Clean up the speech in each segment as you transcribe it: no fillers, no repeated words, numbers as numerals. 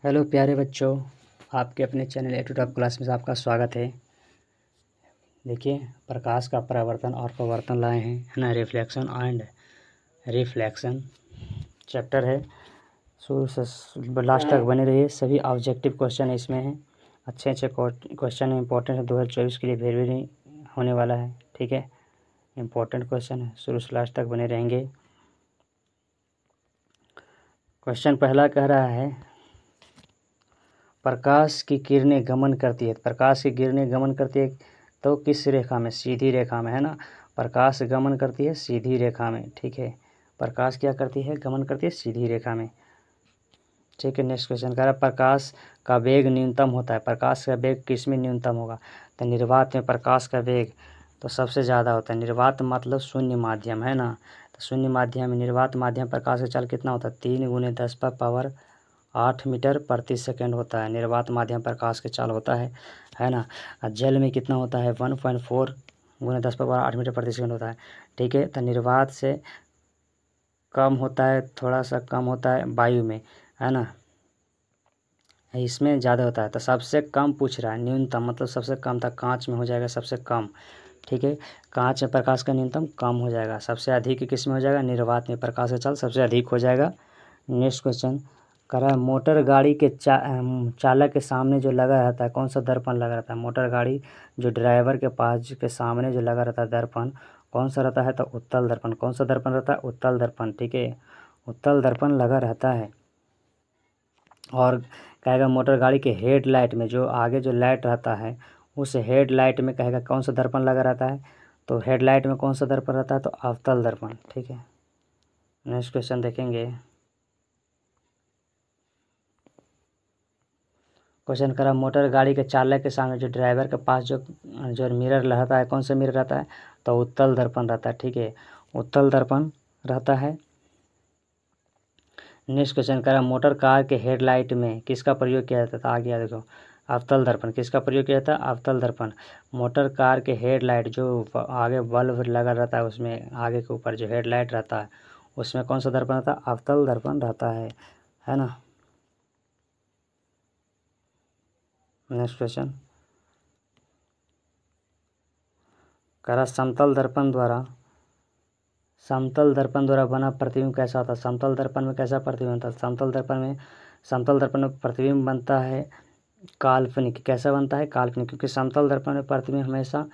Hello प्यारे बच्चों, आपके अपने channel A to top class में आपका स्वागत है। देखिए, प्रकाश का परावर्तन और परावर्तन लाए हैं, है ना। रिफ्लेक्शन एंड रिफ्लेक्शन चैप्टर है। शुरू से लास्ट तक बने रहिए। सभी ऑब्जेक्टिव क्वेश्चन इसमें हैं। अच्छे क्वेश्चन इंपॉर्टेंट है, 2024 के लिए वेरी वेरी होने वाला है। ठीक है, इम्पोर्टेंट क्वेश्चन है, शुरू से लास्ट तक बने रहेंगे। क्वेश्चन पहला कह रहा है, प्रकाश की किरणें गमन करती है। प्रकाश की किरणें गमन करती है तो किस रेखा में? सीधी रेखा में, है ना। प्रकाश गमन करती है सीधी रेखा में। ठीक है, प्रकाश क्या करती है? गमन करती है सीधी रेखा में। ठीक है, नेक्स्ट क्वेश्चन कह रहा है, प्रकाश का वेग न्यूनतम होता है। प्रकाश का वेग किस में न्यूनतम होगा? तो निर्वात में प्रकाश का वेग तो सबसे ज़्यादा होता है। निर्वात मतलब शून्य माध्यम, है ना। तो शून्य माध्यम में निर्वात माध्यम प्रकाश का चाल कितना होता है? 3 × 10⁻8 मीटर प्रति सेकंड होता है। निर्वात माध्यम प्रकाश के चाल होता है ना। और जल में कितना होता है? 1.4 × 10⁻8 मीटर प्रति सेकंड होता है। ठीक है, तो निर्वात से कम होता है, थोड़ा सा कम होता है वायु में, है ना। इसमें ज़्यादा होता है। तो सबसे कम पूछ रहा है, न्यूनतम मतलब सबसे कम था। कांच में हो जाएगा सबसे कम। ठीक है, कांच में प्रकाश का न्यूनतम कम हो जाएगा। सबसे अधिक किस में हो जाएगा? निर्वात में प्रकाश का चाल सबसे अधिक हो जाएगा। नेक्स्ट क्वेश्चन कह रहा है, मोटर गाड़ी के चालक के सामने जो लगा रहता है, कौन सा दर्पण लगा रहता है? मोटर गाड़ी जो ड्राइवर के पास के सामने जो लगा रहता है दर्पण, कौन सा रहता है? तो उत्तल दर्पण। कौन सा दर्पण रहता है? उत्तल दर्पण। ठीक है, उत्तल दर्पण लगा रहता है। और कहेगा मोटर गाड़ी के हेड लाइट में जो आगे जो लाइट रहता है, उस हेड लाइट में कहेगा कौन सा दर्पण लगा रहता है? तो हेड लाइट में कौन सा दर्पण रहता है? तो अवतल दर्पण। ठीक है, नेक्स्ट क्वेश्चन देखेंगे। क्वेश्चन करा, मोटर गाड़ी के चालक के सामने जो ड्राइवर के पास जो मिरर रहता है, कौन सा मिरर रहता है? तो उत्तल दर्पण रहता है। ठीक है, उत्तल दर्पण रहता है। नेक्स्ट क्वेश्चन करा, मोटर कार के हेडलाइट में किसका प्रयोग किया जाता था? आ गया देखो, अवतल दर्पण। किसका प्रयोग किया जाता है? अवतल दर्पण। मोटर कार के हेडलाइट जो आगे बल्ब लगा रहता है, उसमें आगे के ऊपर जो हेडलाइट रहता है, उसमें कौन सा दर्पण रहता है? अवतल दर्पण रहता है ना। नेक्स्ट क्वेश्चन करा, समतल दर्पण द्वारा बना प्रतिबिंब कैसा होता है? समतल दर्पण में कैसा प्रतिबिंब बनता है? समतल दर्पण में प्रतिबिंब बनता है काल्पनिक। कैसा बनता है? काल्पनिक, क्योंकि समतल दर्पण में प्रतिबिंब हमेशा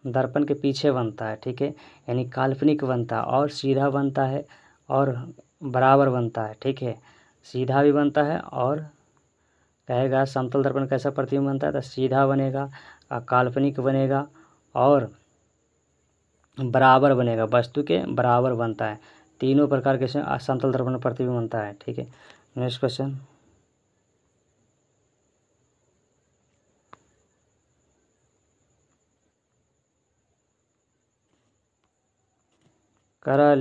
दर्पण के पीछे बनता है। ठीक है, यानी काल्पनिक बनता है, और सीधा बनता है और बराबर बनता है। ठीक है, सीधा भी बनता है और कहेगा समतल दर्पण कैसा प्रतिबिंब बनता है? तो सीधा बनेगा, काल्पनिक बनेगा और बराबर बनेगा, वस्तु के बराबर बनता है। तीनों प्रकार के समतल दर्पण प्रतिबिंब बनता है। ठीक है, नेक्स्ट क्वेश्चन करा,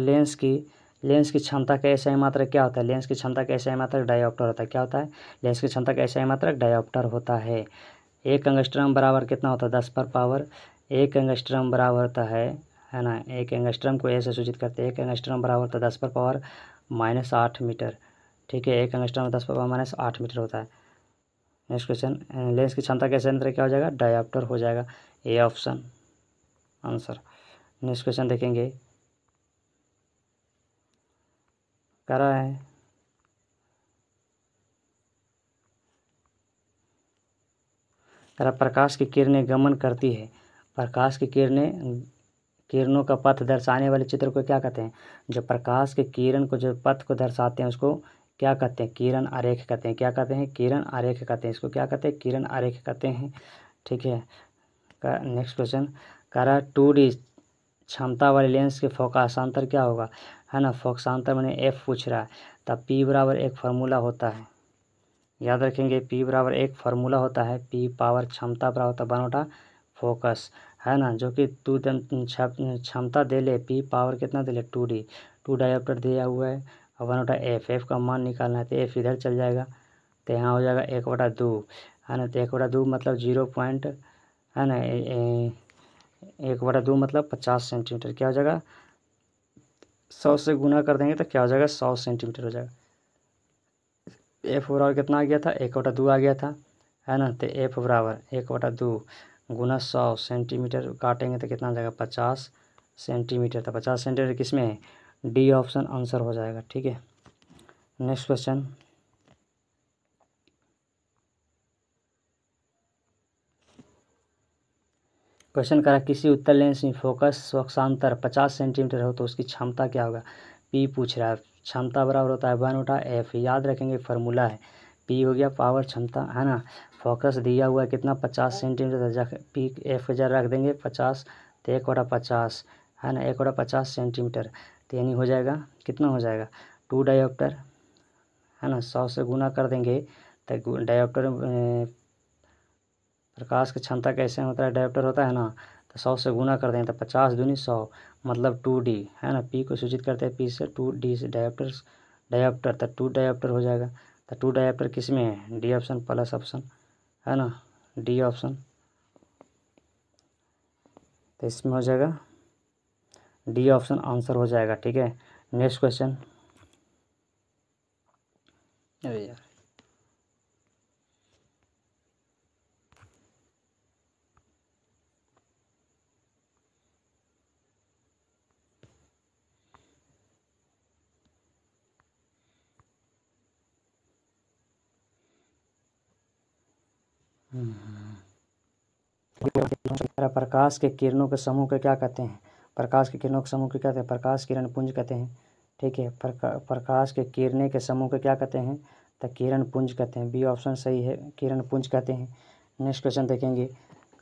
लेंस की क्षमता का SI मात्रक क्या होता है? लेंस की क्षमता का SI मात्रक डायोप्टर होता है। क्या होता है? लेंस की क्षमता का SI मात्रक डायोप्टर होता है। 1 एंगस्ट्रम बराबर कितना होता है? 10⁻1 एंगस्ट्रम बराबर होता है ना। 1 एंगस्ट्रम को ऐसे सूचित करते हैं, 1 एंगस्ट्रम बराबर होता है 10⁻−8 मीटर। ठीक है, 1 एंगस्ट्रम 10⁻−8 मीटर होता है। नेक्स्ट क्वेश्चन, लेंस की क्षमता का SI मात्रक क्या हो जाएगा? डायोप्टर हो जाएगा। A option answer. Next question देखेंगे। करा है, प्रकाश की किरणें गमन करती है। प्रकाश की किरणों का पथ दर्शाने वाले चित्र को क्या कहते हैं? जो प्रकाश के किरण को जो पथ को दर्शाते हैं उसको क्या कहते हैं? किरण आरेख कहते हैं। क्या कहते हैं? किरण आरेख कहते हैं। इसको क्या कहते हैं? किरण आरेख कहते हैं। ठीक है, नेक्स्ट क्वेश्चन कह रहा है 2D क्षमता वाले लेंस के फोकसांतर क्या होगा? है ना, फोकसांतर मैंने F पूछ रहा है। तब P बराबर एक फार्मूला होता है, याद रखेंगे। P बराबर एक फार्मूला होता है, P पावर क्षमता बराबर होता है 1/, फोकस, है ना, जो कि क्षमता दे ले, P पावर कितना दे ले? 2D, 2 डायोप्टर दिया हुआ है और 1/f। F का मान निकालना है तो F इधर चल जाएगा, तो यहाँ हो जाएगा 1/2, है ना। तो 1/2 मतलब 0 पॉइंट, है ना, 1/2 मतलब 50 सेंटीमीटर। क्या हो जाएगा? 100 से गुना कर देंगे तो क्या हो जाएगा? 100 सेंटीमीटर हो जाएगा। एफ बराबर कितना आ गया था, 1/2 आ गया था, है ना। तो एफ बराबर 1/2 गुना 100 सेंटीमीटर काटेंगे तो कितना आ जाएगा, 50 सेंटीमीटर। तो 50 सेंटीमीटर किस में है, डी ऑप्शन आंसर हो जाएगा। ठीक है, नेक्स्ट क्वेश्चन। क्वेश्चन करा किसी उत्तल लेंस में फोकस स्वक्षांतर 50 सेंटीमीटर हो तो उसकी क्षमता क्या होगा। पी पूछ रहा है, क्षमता बराबर होता है 1/f। याद रखेंगे फार्मूला है, पी हो गया पावर क्षमता, है ना। फोकस दिया हुआ है कितना, 50 सेंटीमीटर, पी एफ जरा रख देंगे 50, तो 1/50, है ना, 1/50 सेंटीमीटर। तो यानी हो जाएगा कितना हो जाएगा, 2 डायोप्टर, है ना। 100 से गुना कर देंगे तो डायोप्टर प्रकाश की क्षमता कैसे होता है, डायोप्टर होता है ना। तो 100 से गुना कर देंगे तो 50 दूनी 100 मतलब 2D, है ना। पी को सूचित करते हैं पी से, 2D से डायोप्टर तो 2 डायोप्टर हो जाएगा। तो 2 डायोप्टर किस में है, डी ऑप्शन प्लस ऑप्शन, है ना, डी ऑप्शन। तो इसमें हो जाएगा डी ऑप्शन आंसर हो जाएगा। ठीक है, नेक्स्ट क्वेश्चन। अरे यार, प्रकाश के किरणों के समूह को क्या कहते हैं, प्रकाश के किरणों के समूह को क्या कहते हैं, प्रकाश किरण पुंज कहते हैं। ठीक है, प्रकाश के किरणें के समूह को क्या कहते हैं, तो किरण पुंज कहते हैं। बी ऑप्शन सही है, किरण पुंज कहते हैं। नेक्स्ट क्वेश्चन देखेंगे,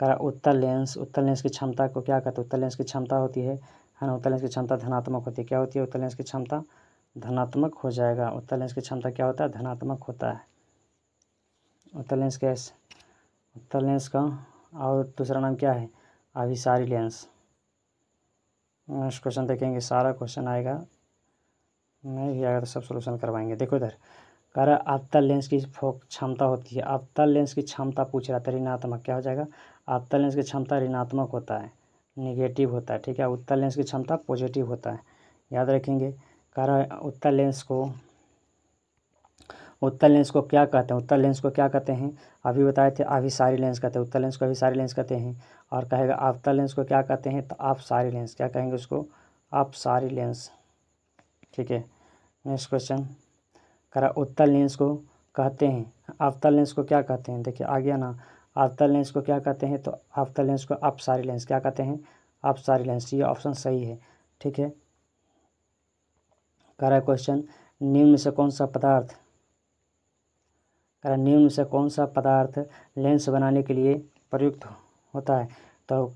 करा उत्तल लेंस की क्षमता को क्या कहते हैं। उत्तल लेंस की क्षमता होती है ना, उत्तल लेंस की क्षमता धनात्मक होती है। क्या होती है, उत्तल लेंस की क्षमता धनात्मक हो जाएगा। उत्तल लेंस की क्षमता क्या होता है, धनात्मक होता है। उत्तल लेंस कैसे, उत्तल लेंस का और दूसरा नाम क्या है, अभिसारी लेंस। नेक्स्ट क्वेश्चन देखेंगे, सारा क्वेश्चन आएगा, नहीं भी आएगा तो सब सोल्यूशन करवाएंगे। देखो इधर कह रहा है अवतल लेंस की क्षमता होती है, अवतल लेंस की क्षमता पूछ रहा था ऋणात्मक, क्या हो जाएगा, अवतल लेंस की क्षमता ऋणात्मक होता है, निगेटिव होता है। ठीक है, उत्तल लेंस की क्षमता पॉजिटिव होता है, याद रखेंगे। कह रहा है उत्तल लेंस को क्या कहते हैं, उत्तल लेंस को क्या कहते हैं, अभी बताए थे अभिसारी लेंस कहते हैं, उत्तल लेंस को अभिसारी लेंस कहते हैं। और कहेगा अवतल लेंस को क्या कहते हैं, तो अपसारी लेंस, क्या कहेंगे उसको, अपसारी लेंस। ठीक है, नेक्स्ट क्वेश्चन करा उत्तल लेंस को कहते हैं, अवतल लेंस को क्या कहते हैं। देखिए आ गया ना, अवतल लेंस को क्या कहते हैं, तो अवतल लेंस को अपसारी लेंस क्या कहते हैं, अपसारी लेंस। ये ऑप्शन सही है। ठीक है, करा क्वेश्चन निम्न से कौन सा पदार्थ, निम्न से कौन सा पदार्थ लेंस बनाने के लिए प्रयुक्त होता है। तो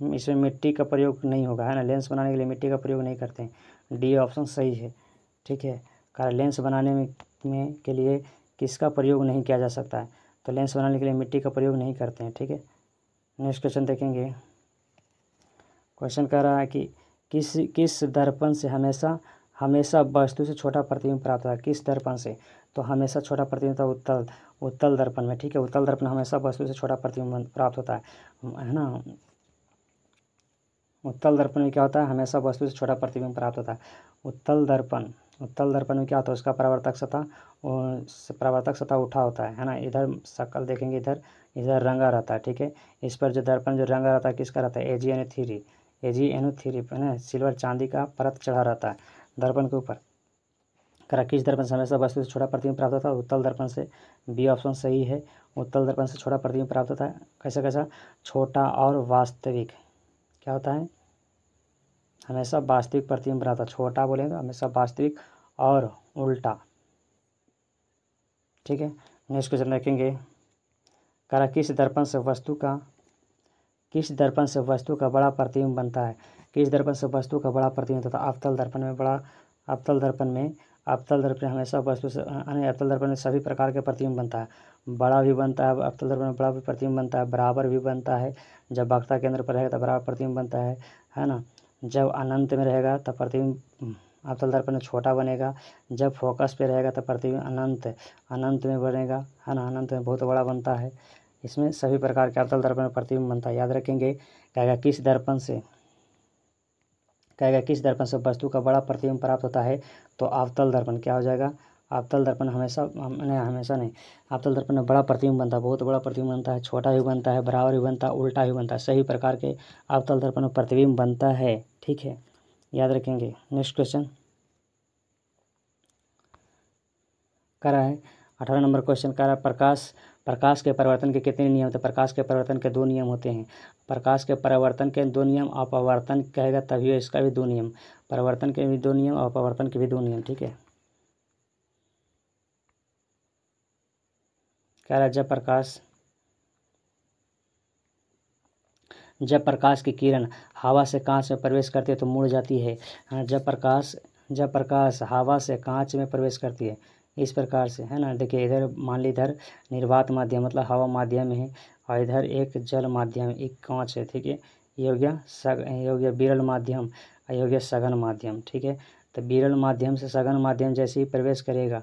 इसमें मिट्टी का प्रयोग नहीं होगा, है ना, लेंस बनाने के लिए मिट्टी का प्रयोग नहीं करते हैं। डी ऑप्शन सही है। ठीक है, कारण लेंस बनाने में के लिए किसका प्रयोग नहीं किया जा सकता है, तो लेंस बनाने के लिए मिट्टी का प्रयोग नहीं करते हैं। ठीक है, नेक्स्ट क्वेश्चन देखेंगे। क्वेश्चन कह रहा है कि किस दर्पण से हमेशा वस्तु से छोटा प्रतिबिंब प्राप्त होता है। किस दर्पण से, तो हमेशा छोटा प्रतिबिंब होता है उत्तल दर्पण में। ठीक है, उत्तल दर्पण हमेशा वस्तु से छोटा प्रतिबिंब प्राप्त होता है ना। उत्तल दर्पण में क्या होता है, हमेशा वस्तु से छोटा प्रतिबिंब प्राप्त होता है। उत्तल दर्पण में क्या होता है, उसका परावर्तक सतह उठा होता है ना। इधर शक्ल देखेंगे, इधर रंगा रहता है। ठीक है, इस पर जो दर्पण जो रंगा रहता है किसका रहता है, AgNO3 है ना, सिल्वर चांदी का परत चढ़ा रहता है दर्पण के ऊपर। करा किस दर्पण से हमेशा वस्तु से छोटा प्रतिबिंब प्राप्त होता है, उत्तल दर्पण से। बी ऑप्शन सही है, उत्तल दर्पण से छोटा प्रतिबिंब प्राप्त होता है। कैसा छोटा और वास्तविक, क्या होता है, हमेशा वास्तविक प्रतिबिंब रहता है। छोटा बोलेंगे तो हमेशा वास्तविक और उल्टा। ठीक है, नेक्स्ट क्वेश्चन देखेंगे। करा किस दर्पण से वस्तु का बड़ा प्रतिबिंब बनता है। किस दर्पण से वस्तु का बड़ा प्रतिबिंब होता है, अवतल दर्पण में हमेशा वस्तु से अवतल दर्पण में सभी प्रकार के प्रतिबिंब बनता है। बड़ा भी बनता है अवतल दर्पण में, बड़ा भी प्रतिबिंब बनता है, बराबर भी बनता है। जब वक्ता केंद्र पर रहेगा तो बराबर प्रतिबिंब बनता है ना। जब अनंत में रहेगा तब प्रतिबिंब अवतल दर्पण में छोटा बनेगा। जब फोकस पे रहेगा तो प्रतिबिंब अनंत में बनेगा, है ना, अनंत में बहुत बड़ा बनता है। इसमें सभी प्रकार के अवतल दर्पण में प्रतिबिंब बनता है। याद रखेंगे, कहेगा किस दर्पण से वस्तु का बड़ा प्रतिबिंब प्राप्त होता है, तो अवतल दर्पण, क्या हो जाएगा, अवतल दर्पण हमेशा हमेशा नहीं, अवतल दर्पण में बड़ा प्रतिबिंब बनता है, बहुत बड़ा प्रतिबिंब बनता है, छोटा भी बनता है, बराबर भी बनता है, उल्टा भी बनता है। सही प्रकार के अवतल दर्पण में प्रतिबिंब बनता है। ठीक है, याद रखेंगे। नेक्स्ट क्वेश्चन कह रहा है 18 नंबर क्वेश्चन कह रहा है प्रकाश के परिवर्तन के कितने नियम होते हैं? प्रकाश के परिवर्तन के 2 नियम होते हैं। प्रकाश के परिवर्तन के 2 नियम, अपवर्तन कहेगा तभी इसका भी 2 नियम। परिवर्तन के भी 2 नियम, अपवर्तन के भी 2 नियम। ठीक है, कह रहा है जब प्रकाश की किरण हवा से कांच में प्रवेश करती है तो मुड़ जाती है। हाँ, जब प्रकाश हवा से कांच में प्रवेश करती है, इस प्रकार से, है ना। देखिए इधर मान ली, इधर निर्वात माध्यम मतलब हवा माध्यम है, और इधर एक जल माध्यम, एक कांच है। ठीक है, ये हो गया विरल माध्यम, और ये हो गया सघन माध्यम। ठीक है, तो विरल माध्यम से सघन माध्यम जैसे ही प्रवेश करेगा,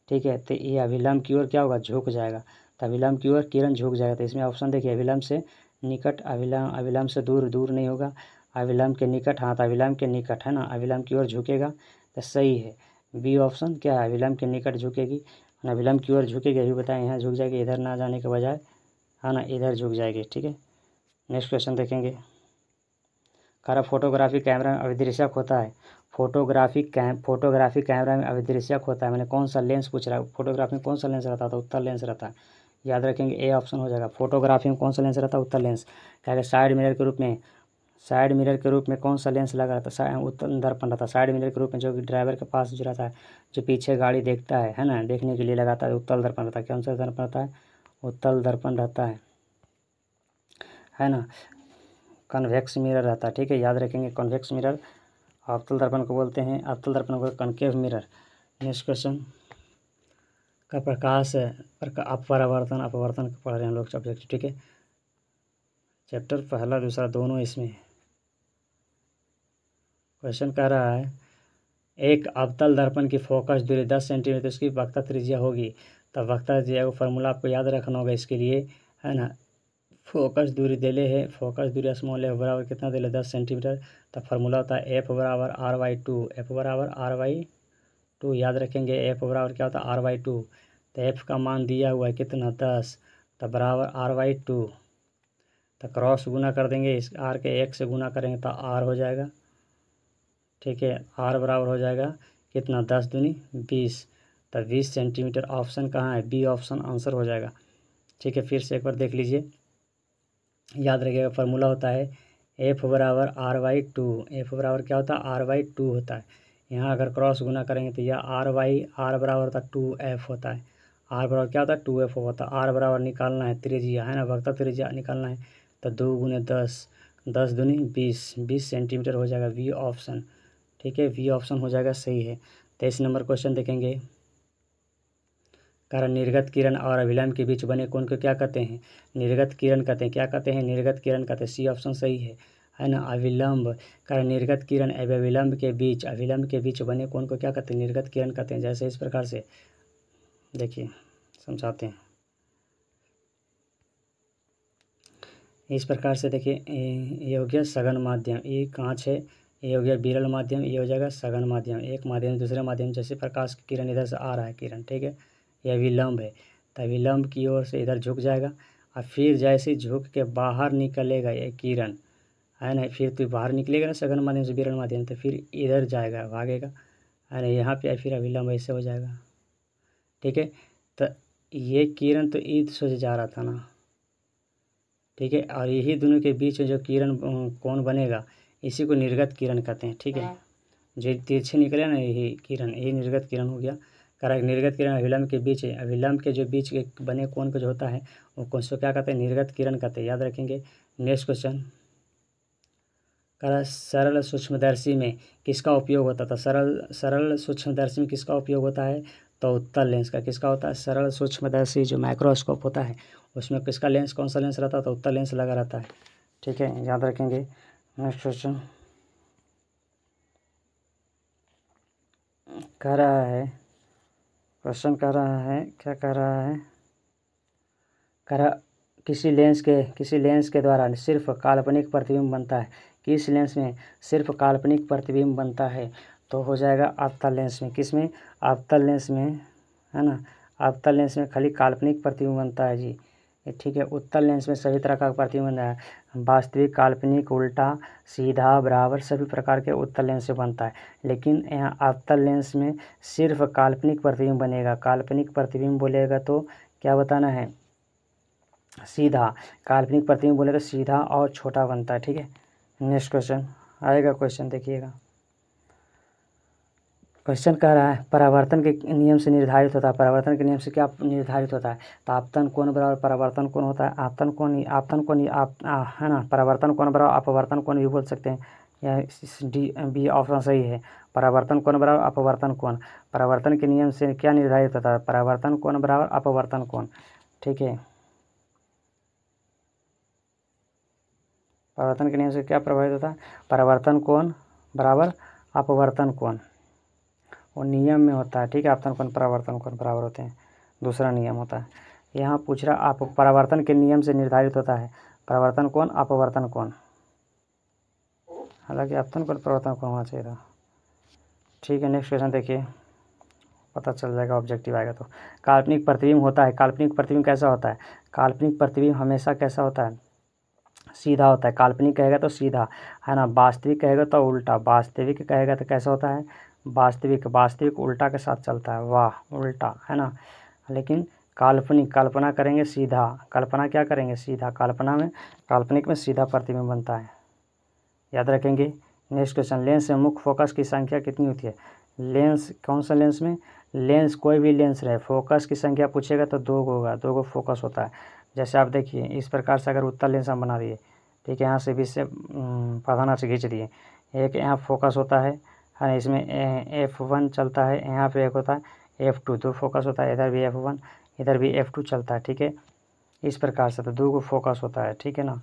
ठीक है, तो ये अभिलंब की ओर क्या होगा, झुक जाएगा। तो अभिलंब की ओर किरण झुक जाएगा। तो इसमें ऑप्शन देखिए, अभिलंब से निकट, अभिलंब से दूर नहीं होगा, अभिलंब के निकट। हाँ, तो अभिलंब के निकट, है ना, अभिलंब की ओर झुकेगा, तो सही है। बी ऑप्शन क्या है, अभिलंब के निकट झुकेगी, अभिलंब की ओर झुकेगी। अभी बताएं, यहाँ झुक जाएगी, इधर ना जाने के बजाय, है ना, इधर झुक जाएगी। ठीक है, नेक्स्ट क्वेश्चन देखेंगे। कह रहा फोटोग्राफी कैमरा में अभिदृश्यक होता है। फोटोग्राफी कैमरा में अभिदृश्यक होता है, मैंने कौन सा लेंस पूछ रहा है। फोटोग्राफी में कौन सा लेंस रहता है, तो उत्तल लेंस रहता है। याद रखेंगे, ए ऑप्शन हो जाएगा। फोटोग्राफी में कौन सा लेंस रहता है, उत्तल लेंस। क्या साइड मिरर के रूप में कौन सा लेंस लगा रहता है, उत्तल दर्पण रहता है। साइड मिरर के रूप में जो कि ड्राइवर के पास जो रहता है, जो पीछे गाड़ी देखता है ना, देखने के लिए लगाता है, उत्तल दर्पण रहता है। कौन सा दर्पण रहता है, उत्तल दर्पण रहता है ना। कन्वेक्स मिरर रहता है। ठीक है, याद रखेंगे, कन्वेक्स मिरर अवतल दर्पण को बोलते हैं, अवतल दर्पण को कनकेव मिरर। नेक्स्ट क्वेश्चन का प्रकाश अपवर्तन पढ़ रहे हैं हम लोग सब्जेक्ट। ठीक है, चैप्टर पहला दूसरा दोनों इसमें। क्वेश्चन कह रहा है एक अवतल दर्पण की फोकस दूरी 10 सेंटीमीटर, उसकी वक्रता त्रिज्या होगी। तो वक्रता त्रिज्या को फार्मूला आपको याद रखना होगा इसके लिए, है ना। फोकस दूरी दिले है, फोकस दूरी स्मॉल एफ बराबर कितना दिले, 10 सेंटीमीटर। तो फार्मूला होता है एफ बराबर r/2, एफ बराबर r/2। याद रखेंगे, एफ बराबर क्या होता है, r/2। तो एफ का मान दिया हुआ है कितना, 10, तो बराबर r/2। तो क्रॉस गुना कर देंगे, इस r के 1 से गुना करेंगे तो r हो जाएगा। ठीक है, r बराबर हो जाएगा कितना, 10 दूनी 20। तो 20 सेंटीमीटर ऑप्शन कहाँ है, बी ऑप्शन आंसर हो जाएगा। ठीक है, फिर से एक बार देख लीजिए, याद रखिएगा। फार्मूला होता है एफ बराबर r/2। एफ बराबर क्या होता है, r/2 होता है। यहाँ अगर क्रॉस गुना करेंगे तो यह r बराबर होता है 2f होता है। r बराबर क्या होता है, 2f होता है। r बराबर निकालना है त्रिज्या, है ना, वक्रता त्रिज्या निकालना है। तो 2 गुने 10, 10 दूनी 20, 20 सेंटीमीटर हो जाएगा, वी ऑप्शन। ठीक है, वी ऑप्शन हो जाएगा, सही है। 23 नंबर क्वेश्चन देखेंगे। कारण निर्गत किरण और अभिलंब के बीच बने कोण को क्या कहते हैं, निर्गत किरण कहते हैं। क्या कहते हैं, निर्गत किरण कहते हैं। सी ऑप्शन सही है ना। अभिलंब, कारण निर्गत किरण एवं अभिलंब के बीच बने कोण को क्या कहते हैं, निर्गत किरण कहते हैं। जैसे इस प्रकार से देखिए, समझाते हैं। इस प्रकार से देखिए, ये हो गया सघन माध्यम, ये कांच है, ये हो गया विरल माध्यम, ये हो जाएगा सघन माध्यम। एक माध्यम दूसरे माध्यम, जैसे प्रकाश की किरण इधर से आ रहा है किरण, ठीक है, यह विलंब है। तो विलंब की ओर से इधर झुक जाएगा, और फिर जैसे झुक के बाहर निकलेगा ये किरण, है ना, फिर तो बाहर निकलेगा ना सघन माध्यम से विरल माध्यम, तो फिर इधर जाएगा, भागेगा, है ना, यहाँ पे फिर अविलंब ऐसे हो जाएगा। ठीक है, तो ये किरण तो ईद से जा रहा था ना, ठीक है, और यही दोनों के बीच में जो किरण कोण बनेगा, इसी को निर्गत किरण कहते हैं। ठीक है, जो तिरछे निकले ना, यही किरण, यही निर्गत किरण हो गया। कारण निर्गत किरण अभिलंब के बीच है, अभिलंब के जो बीच के बने कोण को जो होता है वो कौन से क्या कहते हैं, निर्गत किरण कहते हैं। याद रखेंगे। नेक्स्ट क्वेश्चन, करा सरल सूक्ष्मदर्शी में किसका उपयोग होता था, सरल सूक्ष्मदर्शी में किसका उपयोग होता है, तो उत्तल लेंस का। किसका होता है, सरल सूक्ष्मदर्शी जो माइक्रोस्कोप होता है उसमें किसका लेंस, कौन सा लेंस रहता है, तो उत्तल लेंस लगा रहता है। ठीक है, याद रखेंगे। नेक्स्ट क्वेश्चन कह रहा है, क्वेश्चन कह रहा है, क्या कह रहा है, कह रहा किसी लेंस के द्वारा सिर्फ काल्पनिक प्रतिबिंब बनता है। किस लेंस में सिर्फ काल्पनिक प्रतिबिंब बनता है, तो हो जाएगा अवतल लेंस में, किस में, अवतल लेंस में, है ना। अवतल लेंस में खाली काल्पनिक प्रतिबिंब बनता है जी, ये ठीक है। उत्तल लेंस में सभी तरह का प्रतिबिंब बनता है, वास्तविक, काल्पनिक, उल्टा, सीधा, बराबर, सभी प्रकार के उत्तल लेंस से बनता है। लेकिन यहाँ अवतल लेंस में सिर्फ काल्पनिक प्रतिबिंब बनेगा। काल्पनिक प्रतिबिंब बोलेगा तो क्या बताना है, सीधा। काल्पनिक प्रतिबिंब बोले तो सीधा और छोटा बनता है, ठीक है। नेक्स्ट क्वेश्चन आएगा, क्वेश्चन देखिएगा। क्वेश्चन कह रहा है परावर्तन के नियम से निर्धारित होता है। परावर्तन के नियम से क्या निर्धारित होता है, तो आपतन कोण बराबर परावर्तन कोण होता है। आपतन कोण है ना, परावर्तन कोण बराबर अपवर्तन कोण भी बोल सकते हैं। यह डी बी ऑप्शन सही है। परावर्तन कोण बराबर अपवर्तन कोण, परावर्तन के नियम से क्या निर्धारित होता है, परावर्तन कोण बराबर अपवर्तन कोण, ठीक है। परावर्तन के नियम से क्या प्रभावित होता है, परावर्तन कोण बराबर अपवर्तन कोण, वो नियम में होता है, ठीक है। आपतन कोण परावर्तन कोण बराबर होते हैं, दूसरा नियम होता है। यहाँ पूछ रहा आप परावर्तन के नियम से निर्धारित होता है परावर्तन कोण अपवर्तन कोण, हालांकि आपतन कोण परावर्तन कोण होना चाहिए था, ठीक है। नेक्स्ट क्वेश्चन देखिए, पता चल जाएगा, ऑब्जेक्टिव आएगा तो। काल्पनिक प्रतिबिंब होता है, काल्पनिक प्रतिबिंब कैसा होता है, काल्पनिक प्रतिबिंब हमेशा कैसा होता है, सीधा होता है। काल्पनिक कहेगा तो सीधा, है ना। वास्तविक कहेगा तो उल्टा, वास्तविक कहेगा तो कैसा होता है, वास्तविक, वास्तविक उल्टा के साथ चलता है, वाह उल्टा, है ना। लेकिन काल्पनिक, कल्पना करेंगे सीधा, कल्पना क्या करेंगे, सीधा। कल्पना में, काल्पनिक में सीधा प्रतिबिंब बनता है, याद रखेंगे। नेक्स्ट क्वेश्चन, लेंस में मुख्य फोकस की संख्या कितनी होती है। लेंस, कौन सा लेंस में, लेंस कोई भी लेंस रहे, फोकस की संख्या पूछेगा तो 2 होगा, 2 फोकस होता है। जैसे आप देखिए इस प्रकार से अगर उत्तल लेंस हम बना दिए, ठीक है, यहाँ से भी से प्रधान से खींच दिए, एक यहाँ फोकस होता है ना, इसमें F1 चलता है, यहाँ पे एक होता है F2, 2 फोकस होता है, इधर भी F1 इधर भी F2 चलता है, ठीक है। इस प्रकार से तो 2 फोकस होता है, ठीक है ना,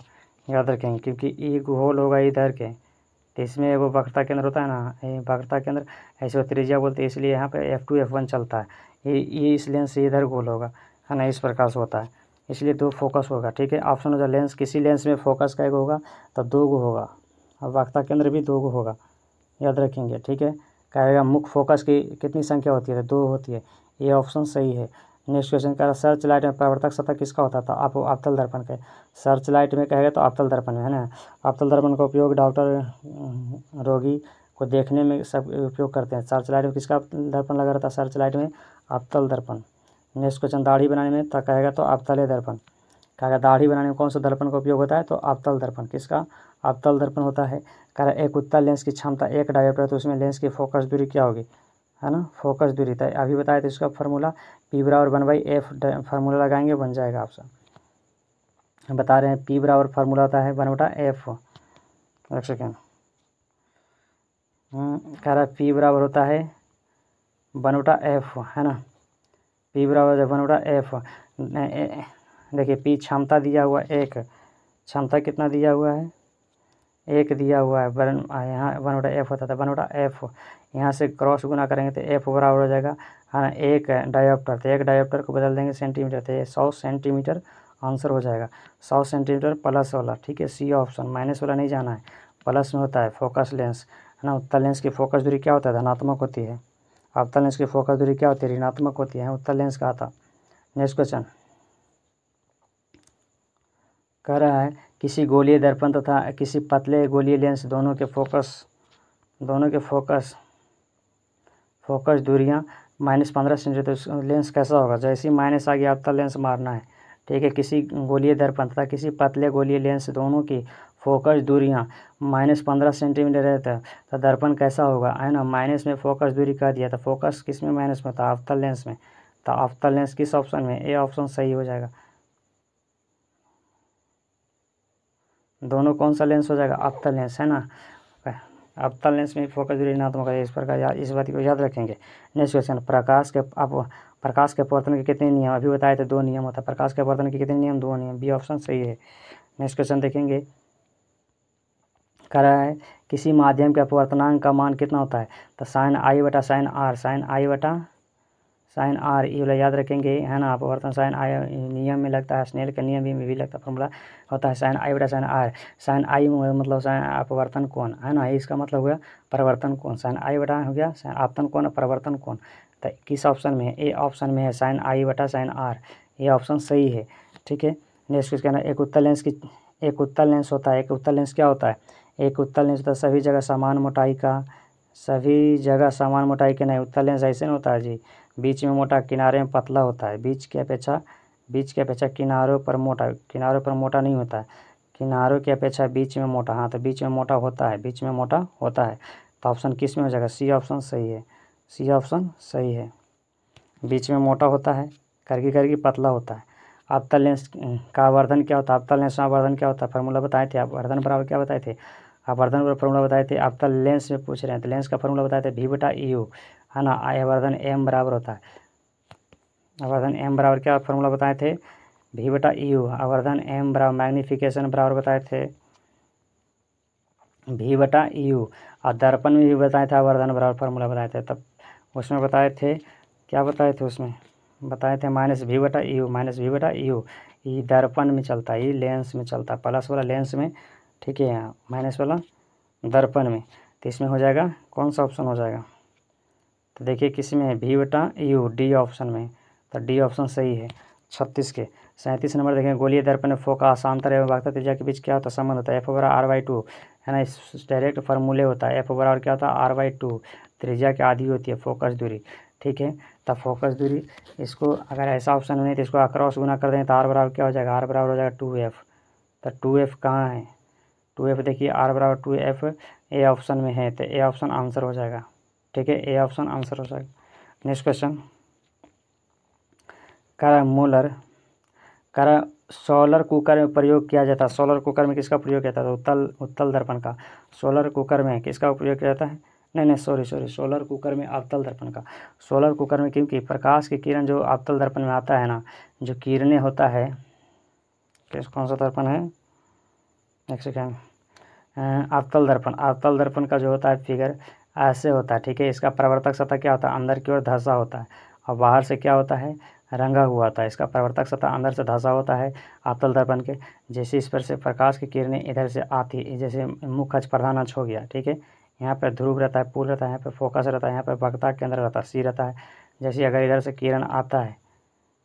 याद रखेंगे। क्योंकि एक होल होगा इधर के, तो इसमें वो वक्रता केंद्र होता है ना, ये वक्रता केंद्र ऐसे त्रिज्या बोलते हैं, इसलिए यहाँ पे F2 F1 चलता है। ये इस लेंस से इधर गोल होगा, है ना, इस प्रकार से होता है, इसलिए 2 फोकस होगा, ठीक है। ऑप्शन हो जाए लेंस, किसी लेंस में फोकस का 1 होगा तो 2 होगा, और वक्रता केंद्र भी 2 होगा, याद रखेंगे, ठीक है। कहेगा मुख्य फोकस की कितनी संख्या होती है, तो 2 होती है, ये ऑप्शन सही है। नेक्स्ट क्वेश्चन कह रहा है सर्च लाइट में परावर्तक सतह किसका होता था, आप अवतल दर्पण का। सर्च लाइट में कहेगा तो अवतल दर्पण में, है ना। अवतल दर्पण का उपयोग डॉक्टर रोगी को देखने में सब उपयोग करते हैं। सर्च लाइट में किसका दर्पण लगा रहता है, सर्च लाइट में अवतल दर्पण। नेक्स्ट क्वेश्चन, दाढ़ी बनाने में तो कहेगा तो अवतल दर्पण, कहेगा दाढ़ी बनाने में कौन सा दर्पण का उपयोग होता है, तो अवतल दर्पण, किसका, अवतल दर्पण होता है। कह रहा एक उत्तल लेंस की क्षमता 1 डायोप्टर है, तो उसमें लेंस की फोकस दूरी क्या होगी, है ना, फोकस दूरी। तो अभी बताया तो इसका फार्मूला P बराबर 1/f फार्मूला लगाएंगे, बन जाएगा ऑप्शन। बता रहे हैं P बराबर फार्मूला होता है 1/f, एक सेकेंड, कह रहा है P बराबर होता है 1/f, है ना। P बराबर 1/f, देखिए P क्षमता दिया हुआ 1, क्षमता कितना दिया हुआ है, 1 दिया हुआ है, यहाँ 1/f होता था, 1/f यहाँ से क्रॉस गुना करेंगे तो f बराबर हो जाएगा, है ना, 1 डायोप्टर। तो 1 डायोप्टर को बदल देंगे सेंटीमीटर, तो ये 100 सेंटीमीटर आंसर हो जाएगा, 100 सेंटीमीटर प्लस वाला, ठीक है। सी ऑप्शन, माइनस वाला नहीं जाना है, प्लस में होता है फोकस लेंस, है ना। उत्तल लेंस की फोकस दूरी क्या होता है, धनात्मक होती है। अवतल लेंस की फोकस दूरी क्या होती है, ऋणात्मक होती है, उत्तल लेंस का था। नेक्स्ट क्वेश्चन कह रहा है किसी गोलीय दर्पण तथा किसी पतले गोलीय लेंस दोनों के फोकस दूरियां -15 सेंटीमीटर, तो लेंस कैसा होगा। जैसे ही माइनस आ गया अवतल लेंस मारना है, ठीक है। किसी गोलीय दर्पण तथा किसी पतले गोलीय लेंस दोनों की फोकस दूरियां -15 सेंटीमीटर रहता है, तो दर्पण कैसा होगा, है ना। माइनस में फोकस दूरी कह दिया, तो फोकस किस में माइनस में था, अवतल लेंस में, तो अवतल लेंस किस ऑप्शन में, ए ऑप्शन सही हो जाएगा। दोनों कौन सा लेंस हो जाएगा, अवतल लेंस, है ना। अवतल लेंस में फोकस दूरी ऋणात्मक है, इस प्रकार इस बात को याद रखेंगे। नेक्स्ट क्वेश्चन, प्रकाश के अपवर्तन के कितने नियम, अभी बताए थे 2 नियम होता है, प्रकाश के अपवर्तन के कितने नियम, 2 नियम, बी ऑप्शन सही है। नेक्स्ट क्वेश्चन देखेंगे, कह रहा है किसी माध्यम के अपवर्तनांक का मान कितना होता है, तो sin i/sin r, sin i/sin sine R, ये वाला याद रखेंगे, है ना। अपवर्तन साइन आई नियम में लगता है, स्नेल के नियम में भी लगता है, फॉर्मूला होता है साइन आई बटा साइन आर। साइन आई मतलब साइन अपवर्तन कोण, है ना, इसका मतलब हो गया परिवर्तन कोण। साइन आई बटा हो गया साइन आपतन कोण, परिवर्तन कोण। तो किस ऑप्शन में है? ए ऑप्शन में है साइन आई बटा साइन आर, ये ऑप्शन सही है, ठीक है। नेक्स्ट क्वेश्चन है, एक उत्तल लेंस होता है। एक उत्तल लेंस क्या होता है? एक उत्तल लेंस होता है सभी जगह समान मोटाई का, सभी जगह समान मोटाई के नहीं। उत्तल लेंस ऐसे नहीं होता है जी, बीच में मोटा, किनारे में पतला होता है। बीच के अपेक्षा किनारों पर मोटा नहीं होता है, किनारों की अपेक्षा बीच में मोटा। हाँ, तो बीच में मोटा होता है, बीच में मोटा होता है। तो ऑप्शन किस में हो जाएगा? सी ऑप्शन सही है, सी ऑप्शन सही है। बीच में मोटा होता है, करगी पतला होता है। अवतल लेंस का आवर्धन क्या होता है? अवतल लेंस का आवर्धन क्या होता है? फार्मूला बताए थे, आवर्धन बराबर क्या बताए थे? आवर्धन पर फार्मूला बताए थे। अवतल लेंस में पूछ रहे हैं तो लेंस का फार्मूला बताए थे V बटा EU, है ना। आवर्धन M बराबर होता है, आवर्धन M बराबर क्या फार्मूला बताए थे? V बटा EU। आवर्धन M बराबर मैग्नीफिकेशन बराबर बताए थे V बटा EU। और दर्पण में भी बताए थे आवर्धन बराबर फार्मूला बताए थे, तब उसमें बताए थे, क्या बताए थे उसमें? बताए थे -V बटा EU। ये दर्पण में चलता है, ये लेंस में चलता है, प्लस वाला लेंस में, ठीक है, यहाँ माइनस वाला दर्पण में। तो इसमें हो जाएगा कौन सा ऑप्शन हो जाएगा? तो देखिए किस में है? V बटा EU, डी ऑप्शन में। तो डी ऑप्शन सही है। 36 के 37 नंबर देखें, गोलीय दर्पण में फोकस आंतर एवं वक्रता त्रिज्या के बीच क्या होता है? संबंध होता है F बराबर R/2, है ना। इस डायरेक्ट फार्मूले होता है F बराबर क्या होता है? R/2, त्रिज्या की आधी होती है फोकस दूरी, ठीक है। तब फोकस दूरी, इसको अगर ऐसा ऑप्शन नहीं तो इसको अक्रॉस गुना कर दें तो R बराबर क्या हो जाएगा? R बराबर हो जाएगा 2F। तो 2F कहाँ है? 2F देखिए, R बराबर 2F ए ऑप्शन में है, तो ए ऑप्शन आंसर हो जाएगा, ठीक है, ए ऑप्शन आंसर हो जाएगा। नेक्स्ट क्वेश्चन, सोलर कुकर में प्रयोग किया जाता है। सोलर कुकर में किसका प्रयोग किया जाता है? तो उत्तल दर्पण का। सोलर कुकर में किसका उपयोग किया जाता है? नहीं, सॉरी, सोलर कुकर में अवतल दर्पण का। सोलर कुकर में क्योंकि प्रकाश की किरण जो अवतल दर्पण में आता है ना, जो किरणें होता है, कौन सा दर्पण है? एक सेकेंड, अवतल दर्पण का जो होता है फिगर ऐसे होता है, ठीक है। इसका प्रवर्तक सतह क्या होता है? अंदर की ओर धंसा होता है, और बाहर से क्या होता है? रंगा हुआ होता है। इसका प्रवर्तक सतह अंदर से धंसा होता है अवतल दर्पण के। जैसे इस पर से प्रकाश की किरणें इधर से आती है, जैसे मुख्य अक्ष प्रधान अक्ष हो गया, ठीक है। यहाँ पर ध्रुव रहता है, पूल रहता है, यहाँ पर फोकस रहता है, यहाँ पर वक्रता केंद्र रहता है, सी रहता है। जैसे अगर इधर से किरण आता है,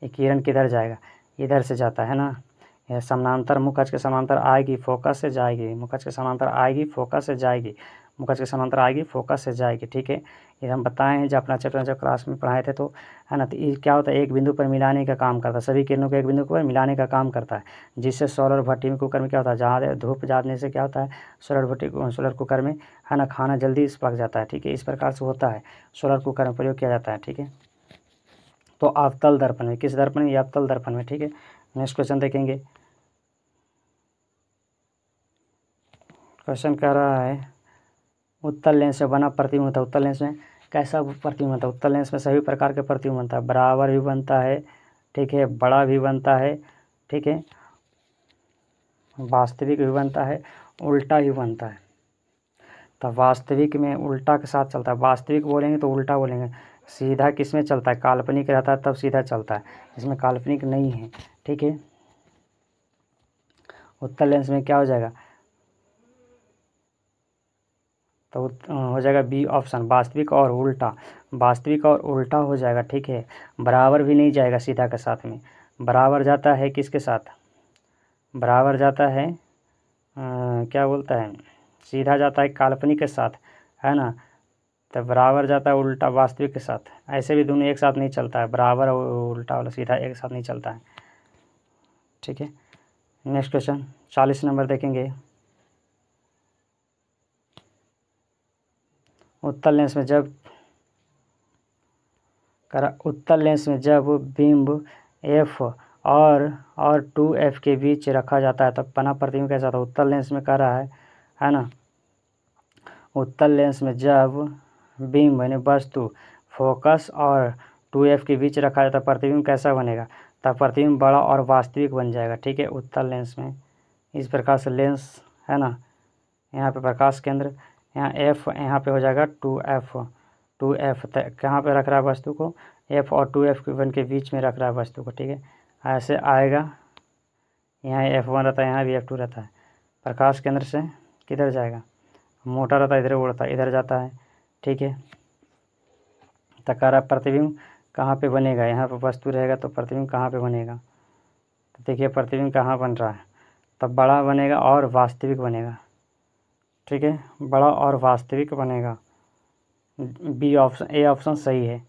ये किरण किधर जाएगा? इधर से जाता है ना, यह समानांतर मुख्य अक्ष के समानांतर आएगी, फोकस से जाएगी, मुख्य अक्ष के समानांतर आएगी, फोकस से जाएगी, मुख्य अक्ष के समानांतर आएगी, फोकस से जाएगी, ठीक है। ये हम बताए हैं जब अपना चैप्टर जब क्लास में पढ़ाए थे, तो है ना। तो ये क्या होता है? एक बिंदु पर मिलाने का काम करता है, सभी किरणों को एक बिंदु पर मिलाने का काम करता है, जिससे सोलर भट्टी में कुकर में क्या होता है? ज़्यादा धूप जाने से क्या होता है? सोलर कुकर में, है ना, खाना जल्दी पक जाता है, ठीक है। इस प्रकार से होता है, सोलर कुकर में प्रयोग किया जाता है, ठीक है। तो अवतल दर्पण में, किस दर्पण में? अवतल दर्पण में, ठीक है। नेक्स्ट क्वेश्चन देखेंगे। क्वेश्चन कह रहा है, उत्तल लेंस से बना प्रतिबिंब होता है। उत्तल लेंस में कैसा प्रतिबिंब बनता है? उत्तल लेंस में सभी प्रकार के प्रतिबिंब बनता है, बराबर भी बनता है, ठीक है, बड़ा भी बनता है, ठीक है, वास्तविक भी बनता है, उल्टा भी बनता है। तो वास्तविक में उल्टा के साथ चलता है, वास्तविक बोलेंगे तो उल्टा बोलेंगे। सीधा किस में चलता है? काल्पनिक रहता है तब सीधा चलता है, इसमें काल्पनिक नहीं है, ठीक है। उत्तल लेंस में क्या हो जाएगा? तो हो जाएगा बी ऑप्शन, वास्तविक और उल्टा, वास्तविक और उल्टा हो जाएगा, ठीक है। बराबर भी नहीं जाएगा सीधा के साथ में, बराबर जाता है किसके साथ? बराबर जाता है क्या बोलता है? सीधा जाता है काल्पनिक के साथ, है ना। तो बराबर जाता है उल्टा वास्तविक के साथ। ऐसे भी दोनों एक साथ नहीं चलता है, बराबर और उल्टा वाला सीधा एक साथ नहीं चलता है, ठीक है। नेक्स्ट क्वेश्चन 40 नंबर देखेंगे। उत्तल लेंस में जब बिंब F और 2F के बीच रखा जाता है तब बना प्रतिबिंब कैसा था? उत्तल लेंस में कह रहा है ना। उत्तल लेंस में जब बिंब यानी वस्तु फोकस और 2F के बीच रखा जाता है प्रतिबिंब कैसा बनेगा? तब प्रतिबिंब बड़ा और वास्तविक बन जाएगा, ठीक है। उत्तल लेंस में इस प्रकार से लेंस, है ना, यहाँ पे प्रकाश केंद्र, यहाँ F, यहाँ पे हो जाएगा 2F। कहाँ पे रख रहा है वस्तु को? F और 2F1 के बीच में रख रहा है वस्तु को, ठीक है। ऐसे आएगा, यहाँ F1 रहता है, यहाँ भी F2 रहता है। प्रकाश केंद्र से किधर जाएगा, मोटा रहता है, इधर उड़ता है, इधर जाता है, ठीक है। तो कह रहा प्रतिबिंब कहाँ पे बनेगा, यहाँ पर वस्तु रहेगा तो प्रतिबिंब कहाँ पे बनेगा। तो देखिए प्रतिबिंब कहाँ बन रहा है, तब बड़ा बनेगा और वास्तविक बनेगा, ठीक है, बड़ा और वास्तविक बनेगा। बी ऑप्शन, ए ऑप्शन सही है।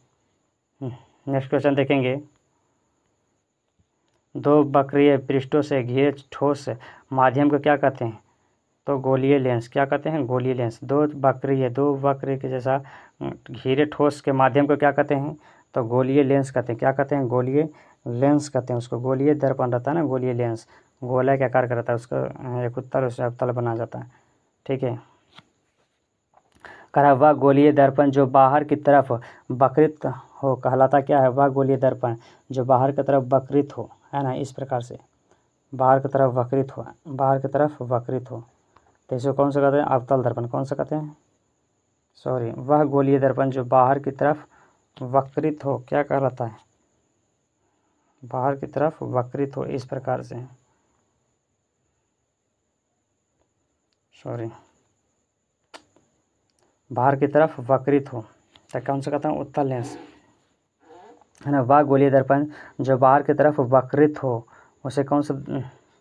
नेक्स्ट क्वेश्चन देखेंगे। दो वक्रीय पृष्ठों से घिरे ठोस माध्यम को क्या कहते हैं, तो गोलीय लेंस। क्या कहते हैं, गोलीय लेंस। दो वक्र के जैसा घिरे ठोस के माध्यम को क्या कहते हैं, तो गोलीय लेंस कहते हैं। क्या कहते हैं, गोलीय लेंस कहते हैं उसको। गोलीय दर्पण रहता है ना, गोलीय लेंस गोला के आकार का रहता है, उसका एक उत्तल उससे अवतल बना जाता है, ठीक है। कहा वह गोलीय दर्पण जो बाहर की तरफ वक्रित हो कहलाता क्या है, वह गोलीय दर्पण जो बाहर की तरफ वक्रित हो, है ना, इस प्रकार से बाहर की तरफ वक्रित हो, बाहर की तरफ वक्रित हो, तो इसको कौन सा कहते हैं, अवतल दर्पण। कौन सा कहते हैं, सॉरी, वह गोलीय दर्पण जो बाहर की तरफ वक्रित हो क्या कहलाता है, बाहर की तरफ वक्रित हो, इस प्रकार से, सॉरी, बाहर की तरफ वक्रित हो, तो कौन सा कहते हैं, उत्तल लेंस, है ना। वह गोलीय दर्पण जो बाहर की तरफ वक्रित हो उसे कौन सा